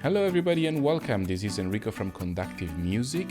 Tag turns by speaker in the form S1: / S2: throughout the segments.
S1: Hello everybody and welcome. This is Enrico from Conductive Music.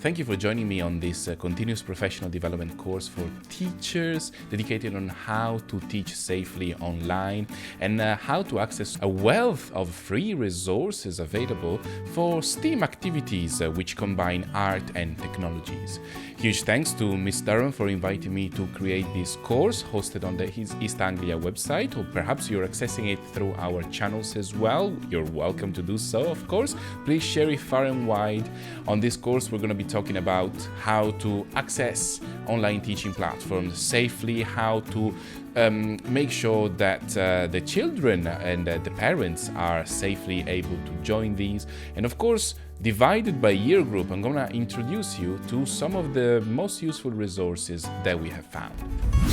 S1: Thank you for joining me on this continuous professional development course for teachers dedicated on how to teach safely online and how to access a wealth of free resources available for STEAM activities which combine art and technologies. Huge thanks to Mrs Durham for inviting me to create this course hosted on the East Anglia website, or perhaps you're accessing it through our channels as well. You're welcome to do so, of course. Please share it far and wide. On this course, we're going to be talking about how to access online teaching platforms safely, how to make sure that the children and the parents are safely able to join these, and of course, divided by year group, I'm going to introduce you to some of the most useful resources that we have found.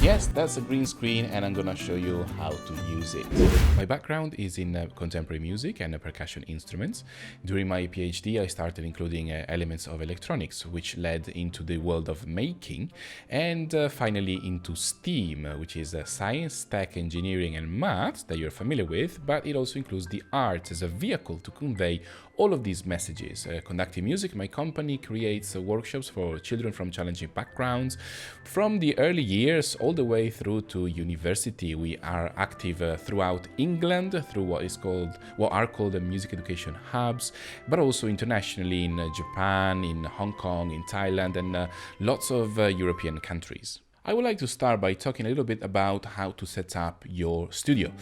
S1: Yes, that's a green screen and I'm going to show you how to use it. My background is in contemporary music and percussion instruments. During my PhD, I started including elements of electronics, which led into the world of making, and finally into STEAM, which is science, tech, engineering and math that you're familiar with, but it also includes the arts as a vehicle to convey all of these messages. Conductive Music, my company, creates workshops for children from challenging backgrounds. From the early years all the way through to university, we are active throughout England through what are called the music education hubs, but also internationally in Japan, in Hong Kong, in Thailand, and lots of European countries. I would like to start by talking a little bit about how to set up your studio.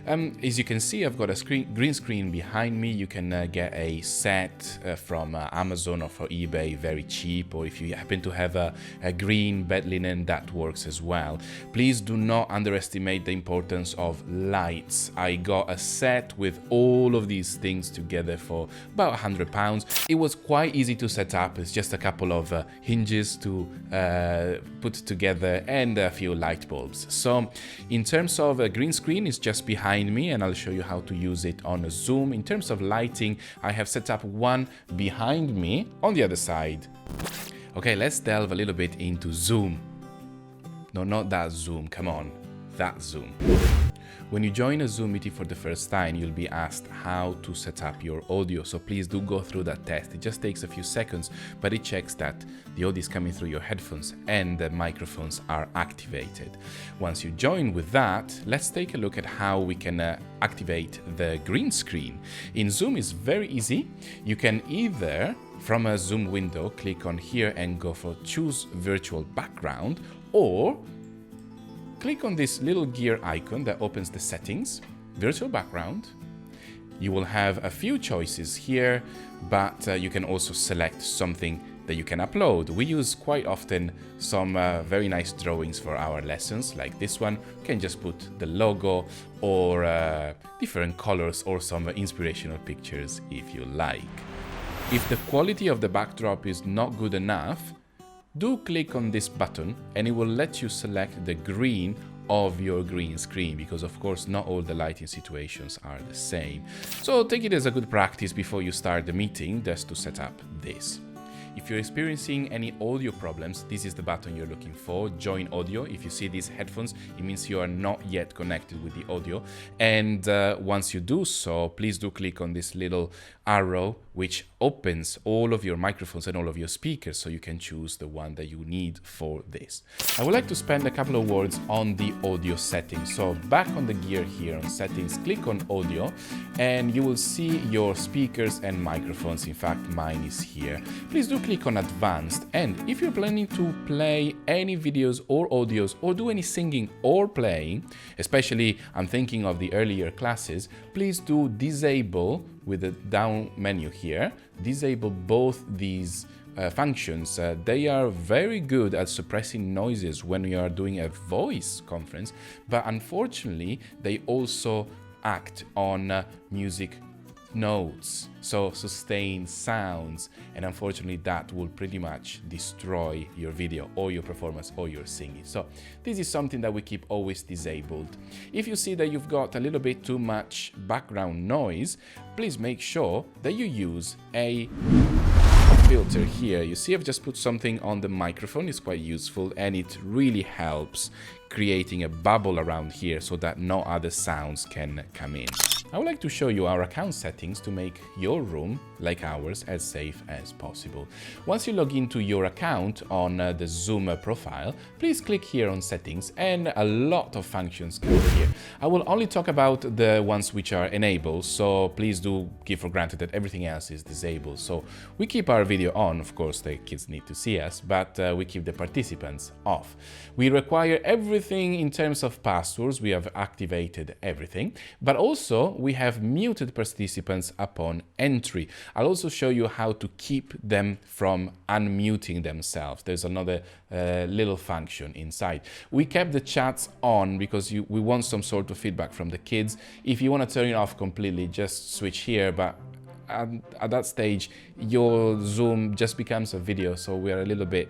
S1: As you can see, I've got a green screen behind me. You can get a set from Amazon or for eBay very cheap, or if you happen to have a green bed linen, that works as well. Please do not underestimate the importance of lights. I got a set with all of these things together for about £100. It was quite easy to set up. It's just a couple of hinges to put together and a few light bulbs. So in terms of a green screen, it's just behind me and I'll show you how to use it on Zoom. In terms of lighting, I have set up one behind me on the other side. Okay, let's delve a little bit into Zoom. No, not that Zoom, come on, that Zoom. When you join a Zoom meeting for the first time, you'll be asked how to set up your audio, so please do go through that test. It just takes a few seconds, but it checks that the audio is coming through your headphones and the microphones are activated. Once you join with that, let's take a look at how we can activate the green screen. In Zoom, it's very easy. You can either, from a Zoom window, click on here and go for Choose Virtual Background, or click on this little gear icon that opens the settings, virtual background. You will have a few choices here, but you can also select something that you can upload. We use quite often some very nice drawings for our lessons, like this one. You can just put the logo or different colors or some inspirational pictures if you like. If the quality of the backdrop is not good enough, do click on this button and it will let you select the green of your green screen, because of course not all the lighting situations are the same. So take it as a good practice before you start the meeting, just to set up this. If you're experiencing any audio problems, this is the button you're looking for, Join Audio. If you see these headphones, it means you are not yet connected with the audio. And once you do so, please do click on this little arrow, which opens all of your microphones and all of your speakers, so you can choose the one that you need for this. I would like to spend a couple of words on the audio settings. So back on the gear here on settings, click on audio and you will see your speakers and microphones. In fact, mine is here. Please do click on advanced, and if you're planning to play any videos or audios or do any singing or playing, especially I'm thinking of the earlier classes, please do disable with the down menu here, disable both these functions. They are very good at suppressing noises when you are doing a voice conference, but unfortunately they also act on music notes, so sustained sounds, and unfortunately that will pretty much destroy your video or your performance or your singing. So this is something that we keep always disabled. If you see that you've got a little bit too much background noise, please make sure that you use a filter here. You see I've just put something on the microphone. It's quite useful and it really helps creating a bubble around here so that no other sounds can come in. I would like to show you our account settings to make your room, like ours, as safe as possible. Once you log into your account on the Zoom profile, please click here on settings and a lot of functions come here. I will only talk about the ones which are enabled, so please do give for granted that everything else is disabled. So we keep our video on, of course the kids need to see us, but we keep the participants off. We require everything in terms of passwords, we have activated everything, but also we have muted participants upon entry. I'll also show you how to keep them from unmuting themselves. There's another little function inside. We kept the chats on because we want some sort of feedback from the kids. If you want to turn it off completely, just switch here, but at that stage your Zoom just becomes a video, so we are a little bit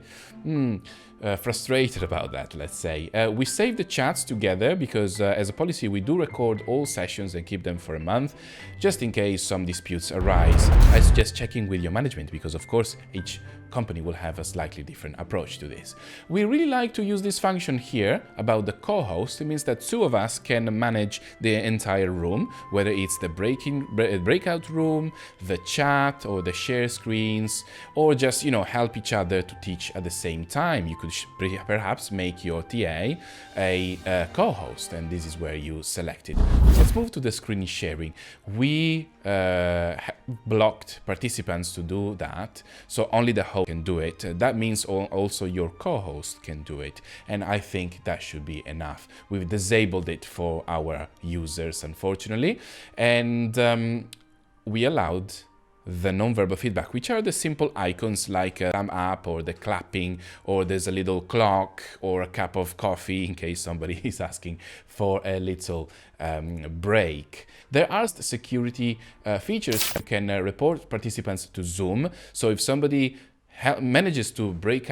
S1: frustrated about that, let's say. We save the chats together because as a policy we do record all sessions and keep them for a month, just in case some disputes arise. I suggest checking with your management because of course each company will have a slightly different approach to this. We really like to use this function here about the co-host. It means that two of us can manage the entire room, whether it's the breakout room, the chat or the share screens, or just, you know, help each other to teach at the same time. You could perhaps make your TA a co-host, and this is where you select it. Let's move to the screen sharing. We blocked participants to do that, so only the host can do it. That means also your co-host can do it, and I think that should be enough. We've disabled it for our users, unfortunately, and we allowed the non-verbal feedback, which are the simple icons like a thumb up or the clapping, or there's a little clock or a cup of coffee in case somebody is asking for a little break. There are security features. You can report participants to Zoom, so if somebody manages to break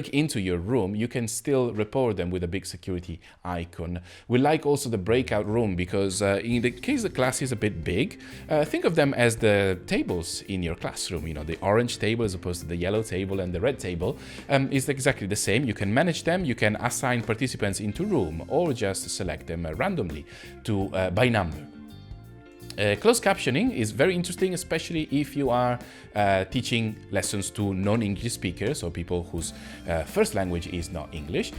S1: into your room, you can still report them with a big security icon. We like also the breakout room because in the case the class is a bit big, think of them as the tables in your classroom. You know, the orange table as opposed to the yellow table, and the red table is exactly the same. You can manage them, you can assign participants into room or just select them randomly to by number. Closed captioning is very interesting, especially if you are teaching lessons to non-English speakers or people whose first language is not English.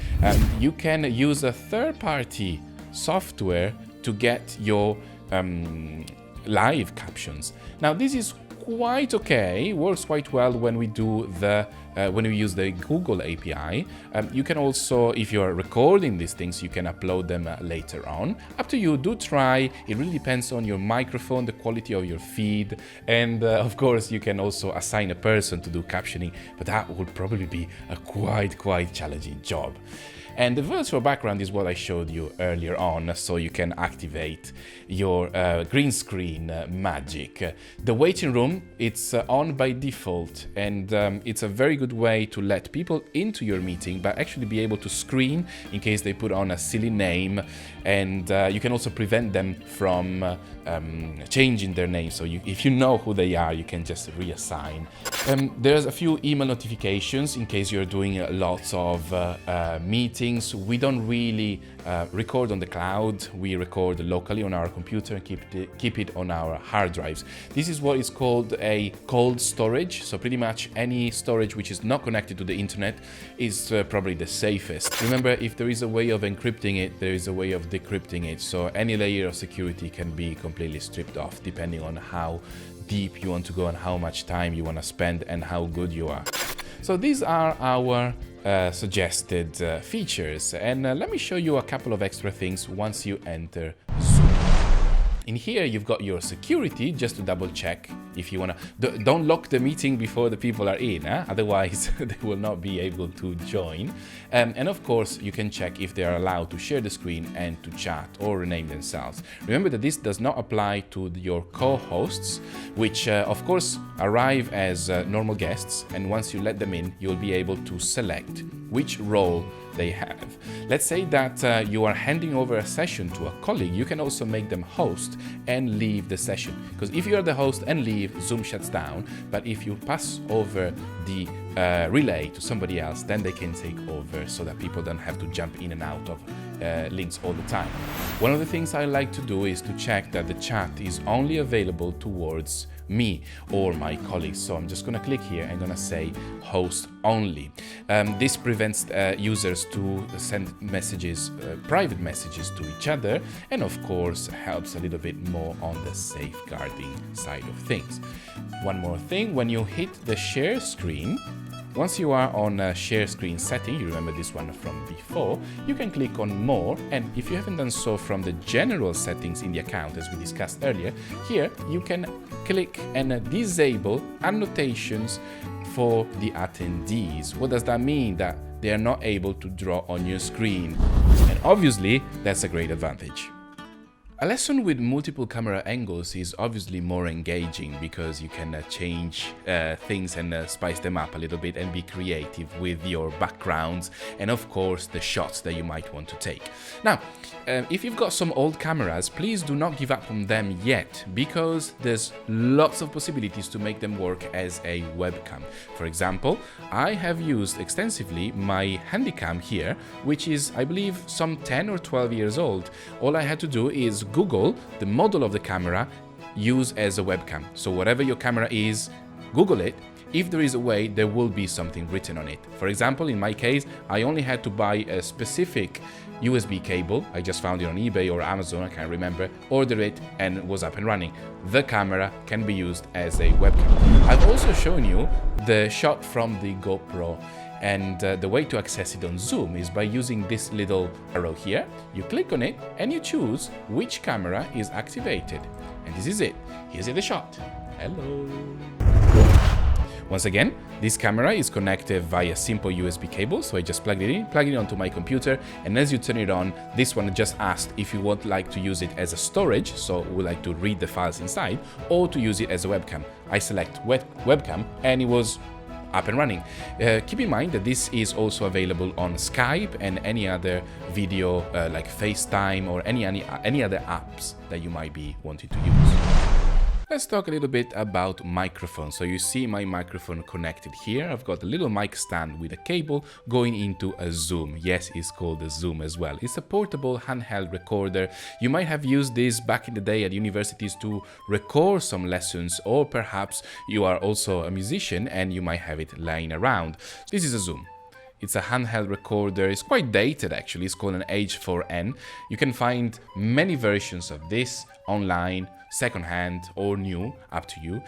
S1: You can use a third-party software to get your live captions. Now, this is quite okay, works quite well when we do the when we use the Google API. You can also, if you are recording these things, you can upload them later on. Up to you, do try. It really depends on your microphone, the quality of your feed, and of course you can also assign a person to do captioning, but that would probably be a quite challenging job. And the virtual background is what I showed you earlier on, so you can activate your green screen magic. The waiting room, it's on by default, and it's a very good way to let people into your meeting, but actually be able to screen in case they put on a silly name, and you can also prevent them from changing their name. So if you know who they are, you can just reassign. There's a few email notifications in case you're doing lots of meetings. We don't really record on the cloud. We record locally on our computer and keep it on our hard drives. This is what is called a cold storage. So pretty much any storage which is not connected to the internet is probably the safest. Remember, if there is a way of encrypting it, there is a way of decrypting it. So any layer of security can be completely stripped off depending on how deep you want to go and how much time you want to spend and how good you are. So these are our suggested features, and let me show you a couple of extra things once you enter Zoom. In here you've got your security, just to double check if you want to. Don't lock the meeting before the people are in, otherwise they will not be able to join. And of course you can check if they are allowed to share the screen and to chat or rename themselves. Remember that this does not apply to your co-hosts, which of course arrive as normal guests, and once you let them in you'll be able to select which role they have. Let's say that you are handing over a session to a colleague. You can also make them host and leave the session, because if you are the host and leave, Zoom shuts down, but if you pass over the relay to somebody else, then they can take over so that people don't have to jump in and out of links all the time. One of the things I like to do is to check that the chat is only available towards me or my colleagues. So I'm just going to click here and going to say host only. This prevents users to send messages, private messages to each other, and of course helps a little bit more on the safeguarding side of things. One more thing, when you hit the share screen, once you are on a share screen setting, you remember this one from before, you can click on more, and if you haven't done so from the general settings in the account as we discussed earlier, here you can click and disable annotations for the attendees. What does that mean? That they are not able to draw on your screen, and obviously that's a great advantage. A lesson with multiple camera angles is obviously more engaging because you can change things and spice them up a little bit and be creative with your backgrounds and of course the shots that you might want to take. Now, if you've got some old cameras, please do not give up on them yet because there's lots of possibilities to make them work as a webcam. For example, I have used extensively my Handycam here, which is, I believe, some 10 or 12 years old. All I had to do is Google the model of the camera, use as a webcam. So whatever your camera is, Google it. If there is a way, there will be something written on it. For example, in my case, I only had to buy a specific USB cable. I just found it on eBay or Amazon, I can't remember, order it and was up and running. The camera can be used as a webcam. I've also shown you the shot from the GoPro. And the way to access it on Zoom is by using this little arrow here. You click on it and you choose which camera is activated. And this is it. Here's the shot. Hello. Once again, this camera is connected via simple USB cable, so I just plugged it in, plug it onto my computer, and as you turn it on, this one just asked if you would like to use it as a storage, so would like to read the files inside, or to use it as a webcam. I select webcam, and it was up and running. Keep in mind that this is also available on Skype and any other video like FaceTime or any other apps that you might be wanting to use. Let's talk a little bit about microphones. So you see my microphone connected here. I've got a little mic stand with a cable going into a Zoom. Yes, it's called a Zoom as well. It's a portable handheld recorder. You might have used this back in the day at universities to record some lessons, or perhaps you are also a musician and you might have it lying around. This is a Zoom. It's a handheld recorder. It's quite dated actually. It's called an H4n. You can find many versions of this online, secondhand or new, up to you.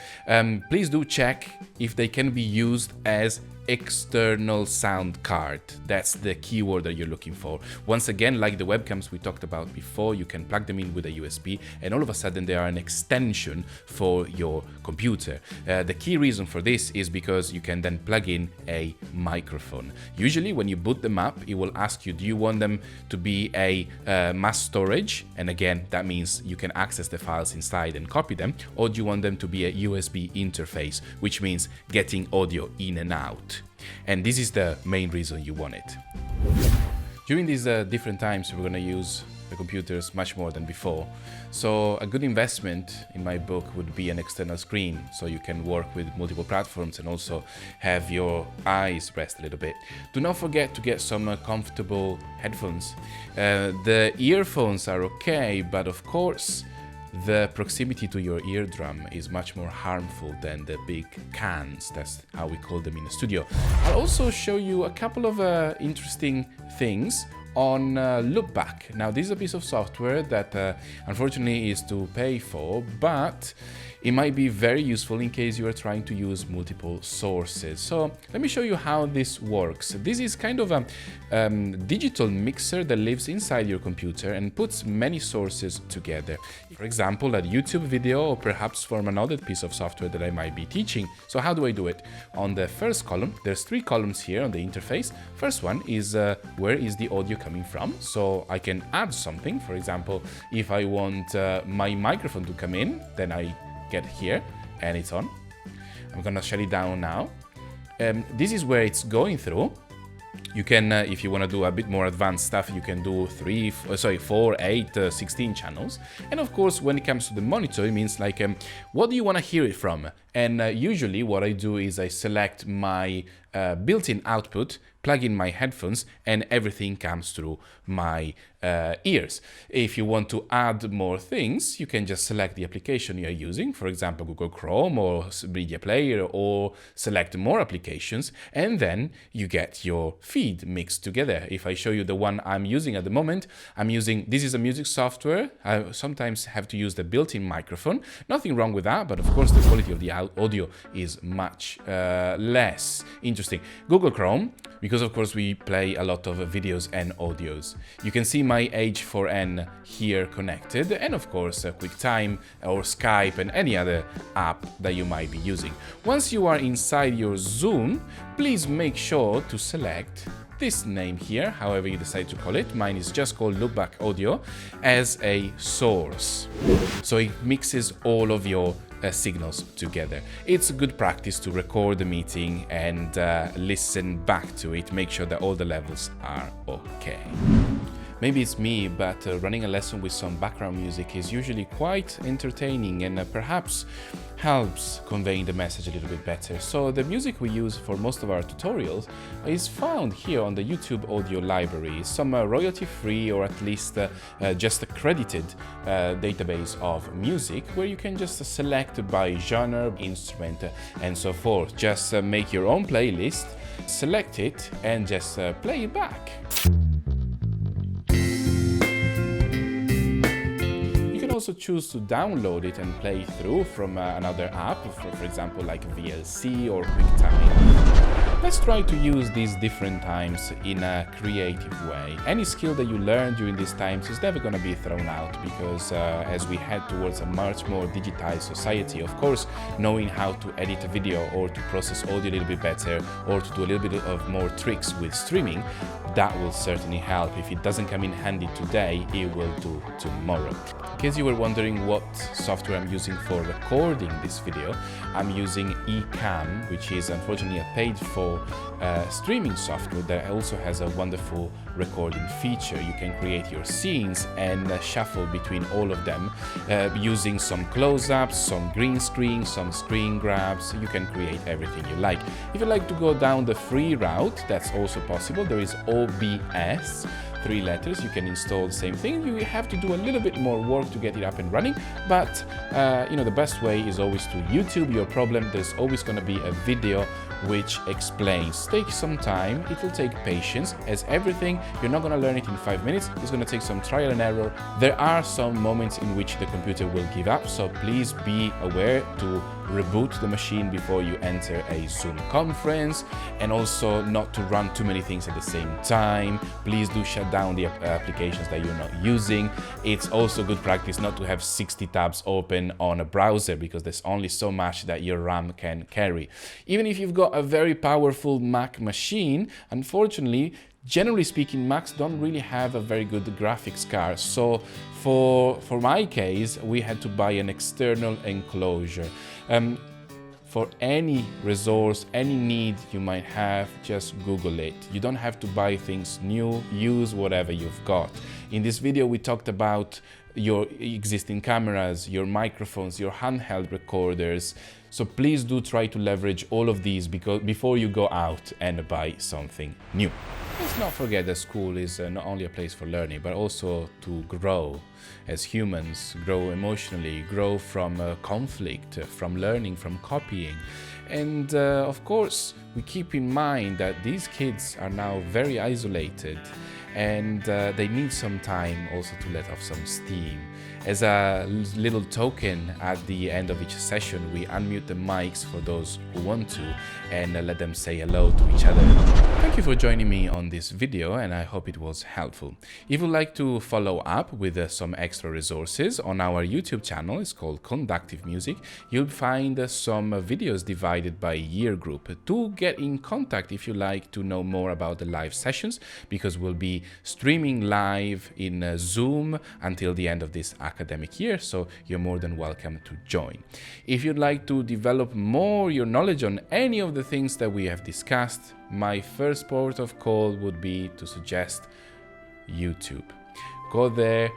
S1: Please do check if they can be used as external sound card. That's the keyword that you're looking for. Once again, like the webcams we talked about before, you can plug them in with a USB and all of a sudden they are an extension for your computer. The key reason for this is because you can then plug in a microphone. Usually when you boot them up, it will ask you, do you want them to be a mass storage? And again, that means you can access the files inside and copy them, or do you want them to be a USB interface, which means getting audio in and out. And this is the main reason you want it. During these different times, we're going to use the computers much more than before. So a good investment in my book would be an external screen, so you can work with multiple platforms and also have your eyes rest a little bit. Do not forget to get some comfortable headphones. The earphones are okay, but of course the proximity to your eardrum is much more harmful than the big cans. That's how we call them in the studio. I'll also show you a couple of interesting things on Loopback. Now, this is a piece of software that unfortunately is to pay for, but it might be very useful in case you are trying to use multiple sources. So let me show you how this works. This is kind of a digital mixer that lives inside your computer and puts many sources together. For example, a YouTube video, or perhaps from another piece of software that I might be teaching. So how do I do it? On the first column, there's 3 columns here on the interface. First one is where is the audio coming from? So I can add something. For example, if I want my microphone to come in, then I get here and it's on. I'm gonna shut it down now. This is where it's going through. You can, if you want to do a bit more advanced stuff, you can do 4, 8, 16 channels. And of course, when it comes to the monitor, it means like, what do you want to hear it from? And usually what I do is I select my built-in output, plug in my headphones, and everything comes through my ears. If you want to add more things, you can just select the application you are using, for example, Google Chrome or Media Player, or select more applications, and then you get your feed mixed together. If I show you the one I'm using at the moment, this is a music software. I sometimes have to use the built-in microphone. Nothing wrong with that, but of course the quality of the audio is much less interesting. Google Chrome, because of course we play a lot of videos and audios. You can see my H4n here connected, and of course QuickTime or Skype and any other app that you might be using. Once you are inside your Zoom, please make sure to select this name here, however you decide to call it. Mine is just called Loopback Audio, as a source. So it mixes all of your signals together. It's a good practice to record the meeting and listen back to it, make sure that all the levels are okay. Maybe it's me, but running a lesson with some background music is usually quite entertaining and perhaps helps conveying the message a little bit better. So the music we use for most of our tutorials is found here on the YouTube audio library, some royalty-free or at least just accredited database of music, where you can just select by genre, instrument, and so forth. Just make your own playlist, select it, and just play it back. Also choose to download it and play through from another app, for example like VLC or QuickTime. Let's try to use these different times in a creative way. Any skill that you learn during these times is never going to be thrown out, because as we head towards a much more digitized society, of course, knowing how to edit a video or to process audio a little bit better or to do a little bit of more tricks with streaming, that will certainly help. If it doesn't come in handy today, it will do tomorrow. In case you were wondering what software I'm using for recording this video, I'm using Ecamm, which is unfortunately a paid-for streaming software that also has a wonderful recording feature. You can create your scenes and shuffle between all of them using some close-ups, some green screen, some screen grabs. You can create everything you like. If you like to go down the free route, that's also possible. There is OBS. 3 letters, you can install the same thing. You have to do a little bit more work to get it up and running, but the best way is always to YouTube your problem. There's always going to be a video which explains. Take some time, it will take patience. As everything, you're not going to learn it in 5 minutes. It's going to take some trial and error. There are some moments in which the computer will give up, so please be aware to reboot the machine before you enter a Zoom conference, and also not to run too many things at the same time. Please do shut down the applications that you're not using. It's also good practice not to have 60 tabs open on a browser, because there's only so much that your RAM can carry. Even if you've got a very powerful Mac machine, unfortunately, generally speaking, Macs don't really have a very good graphics card. So for my case, we had to buy an external enclosure. For any resource, any need you might have, just Google it. You don't have to buy things new, use whatever you've got. In this video, we talked about your existing cameras, your microphones, your handheld recorders. So please do try to leverage all of these before you go out and buy something new. Let's not forget that school is not only a place for learning, but also to grow as humans, grow emotionally, grow from conflict, from learning, from copying. And of course, we keep in mind that these kids are now very isolated, and they need some time also to let off some steam. As a little token, at the end of each session, we unmute the mics for those who want to and let them say hello to each other. Thank you for joining me on this video, and I hope it was helpful. If you'd like to follow up with some extra resources on our YouTube channel, it's called Conductive Music, you'll find some videos divided by year group. Do get in contact if you like to know more about the live sessions, because we'll be streaming live in Zoom until the end of this academic year, so you're more than welcome to join. If you'd like to develop more your knowledge on any of the things that we have discussed, my first port of call would be to suggest YouTube. Go there,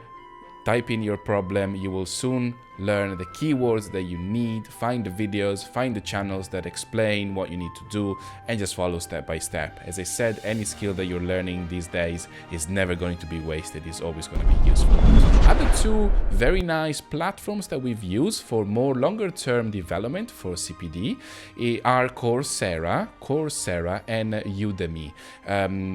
S1: type in your problem. You will soon learn the keywords that you need, find the videos, find the channels that explain what you need to do, and just follow step by step. As I said, any skill that you're learning these days is never going to be wasted. It's always going to be useful. Other two very nice platforms that we've used for more longer term development for CPD are Coursera and Udemy.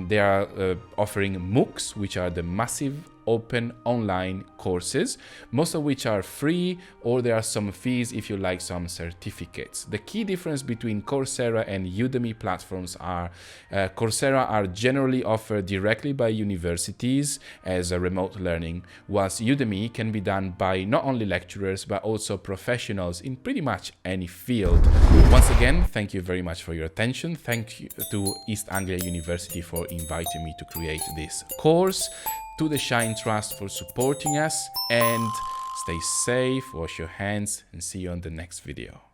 S1: They are offering MOOCs, which are the massive open online courses, most of which are free, or there are some fees if you like some certificates. The key difference between Coursera and Udemy platforms are Coursera are generally offered directly by universities as a remote learning, whilst Udemy can be done by not only lecturers but also professionals in pretty much any field. Once again, thank you very much for your attention. Thank you to East Anglia University for inviting me to create this course, to the Shine Trust for supporting us, and stay safe, wash your hands, and see you on the next video.